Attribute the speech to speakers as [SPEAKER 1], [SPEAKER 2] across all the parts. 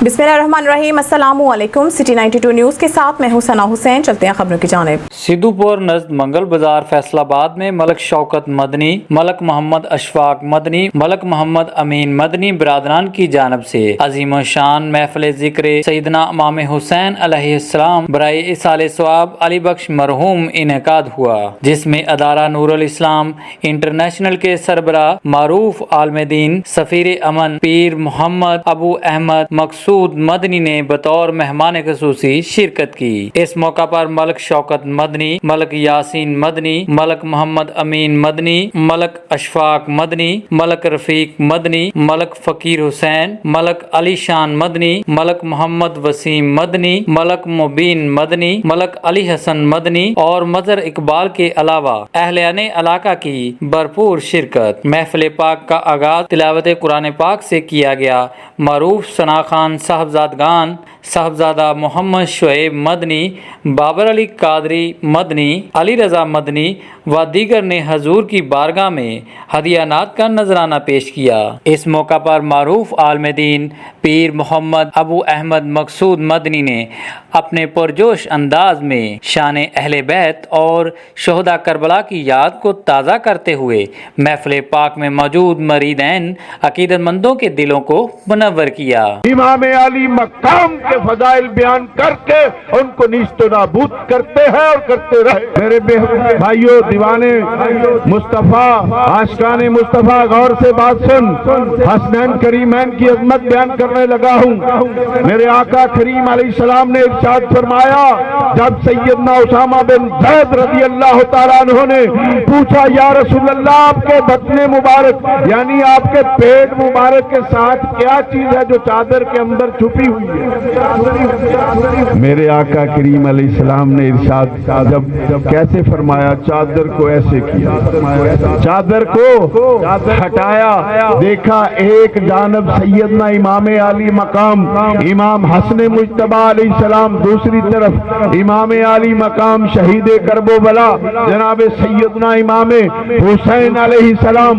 [SPEAKER 1] बिस्मिल्लाहिर्रहमानिर्रहीम। अस्सलामुअलैकुम। City 92 news के साथ मैं हूं सना हुसैन। चलते हैं खबरों की जानिब।
[SPEAKER 2] सिद्धूपुर नज़द मंगल बाजार फैसलाबाद में मलक शौकत मदनी, मलक मोहम्मद अशफाक मदनी, मलक मोहम्मद अमीन मदनी बिरादरान की जानब से अजीम शान महफिल ज़िक्र सैयदना इमाम हुसैन अलैहिस्सलाम बराए इसाले सवाब अली बख्श मरहूम इनेकाद हुआ, जिसमें अदारा नूरुल इस्लाम इंटरनेशनल के सरबराह मारूफ आलमदीन सफीर अमन पीर मोहम्मद अबू अहमद मकसूद मदनी ने बतौर मेहमान खसूसी शिरकत की। इस मौका पर मलक शौकत मदनी, मलक यासीन मदनी, मलक मोहम्मद अमीन मदनी, मलक अशफाक मदनी, मलक रफीक मदनी, मलक फकीर हुसैन, मलक अली शान मदनी, मलक मोहम्मद वसीम मदनी, मलक मुबीन मदनी, मलक अली हसन मदनी और मजर इकबाल के अलावा अहले इलाका की भरपूर शिरकत। महफिल पाक का आगाज तिलावत कुरान पाक से किया गया। मारूफ सना खान साहबजादगान, साहबजादा मोहम्मद शुएब मदनी, बाबर अली कादरी मदनी, अली रजा मदनी व दीगर ने हजूर की बारगाह में हदियानात का नजराना पेश किया। इस मौका पर मारूफ आलमदीन पीर मोहम्मद अबू अहमद मकसूद मदनी ने अपने पुरजोश अंदाज में शान अहले बैत और शोहदा करबला की याद को ताज़ा करते हुए महफिल पाक में मौजूद मरीदैन अकीदतमंदों के दिलों को मुनव्वर किया।
[SPEAKER 3] इमाम अली मकाम के फजाइल बयान करके उनको नीस्तो नाबूद करते हैं और करते रहे। मेरे भाइयों, दीवाने मुस्तफा, आशिकाने मुस्तफा, गौर से बात सुन। हसनैन करीमैन की अजमत बयान करने लगा हूँ। मेरे आका करीम अलैहिस्सलाम ने इरशाद फरमाया, जब सैयदना उसामा बिन ज़ैद रज़ी अल्लाह तआला अन्हु ने पूछा, या रसूल अल्लाह, आपके बतने मुबारक यानी आपके पेट मुबारक के साथ क्या चीज है जो चादर के अंदर छुपी हुई है? मेरे आका करीम अलैहिस्सलाम ने इरशाद जब कैसे फरमाया, चादर को ऐसे किया, चादर को हटाया, देखा एक जानब सैयदना इमाम आली मकाम इमाम हसन मुज्तबा अलैहिस्सलाम, दूसरी तरफ इमाम आली मकाम शहीद करबला जनाब सैयदना इमाम हुसैन अलैहिस्सलाम।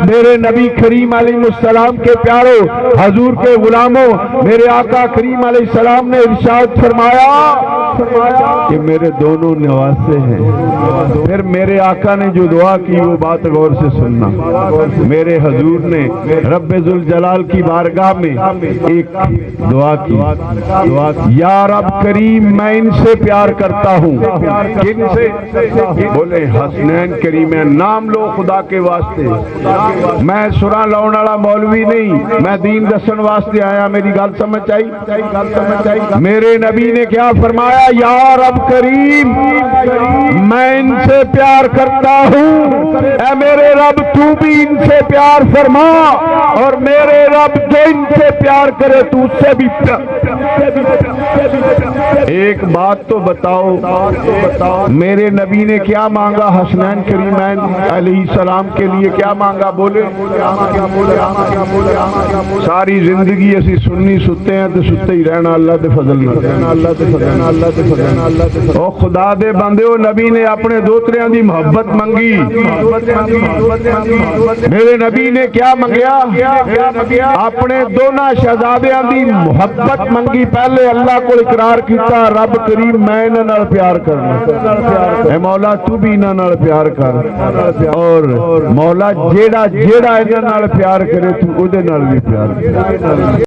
[SPEAKER 3] मेरे नबी करीम अलैहिस्सलाम के प्यारो हजूर के गुलामों, मेरे आका करीम अलैहिस्सलाम ने इरशाद फरमाया कि मेरे दोनों नवासे हैं। फिर मेरे आका ने जो दुआ की वो बात गौर से सुनना। मेरे हजूर ने रब्बे जुल जलाल की बारगाह में एक दुआ की, या रब करीम, मैं इनसे प्यार करता हूँ। किन से? बोले हसनैन करीमैन। नाम लो खुदा के वास्ते। मैं सुरा लाउन वाला मौलवी नहीं, मैं दीन दसन वास्ते आया। मेरी गल समझ आई? मेरे नबी ने क्या फरमाया, या रब करीम, मैं इनसे प्यार करता हूँ। ऐ मेरे रब, तू भी इनसे प्यार फरमा, और मेरे रब जो इनसे प्यार करे तू उससे भी एक बात तो बताओ, मेरे नबी ने क्या मांगा हसनैन करीमैन अलैहिस्सलाम के लिए? क्या मांगा? बोले सारी जिंदगी असी सुन्नी सुते हैं तो सुते ही रहना, अल्लाह दे फजल नाल। ओ खुदा दे बंदे, नबी ने अपने दोतरियां दी मोहब्बत मंगी। मेरे नबी ने क्या मंगया? अपने दोनों शहजादियां दी मोहब्बत मंगी। पहले अल्लाह को इकरार किया, रब करीम, मैं इन्हां नाल प्यार करना। ऐ मौला, तू भी इन्हां नाल प्यार कर, और मौला जेड़ा इन्हां नाल प्यार करे तू ओदे नाल भी प्यार कर।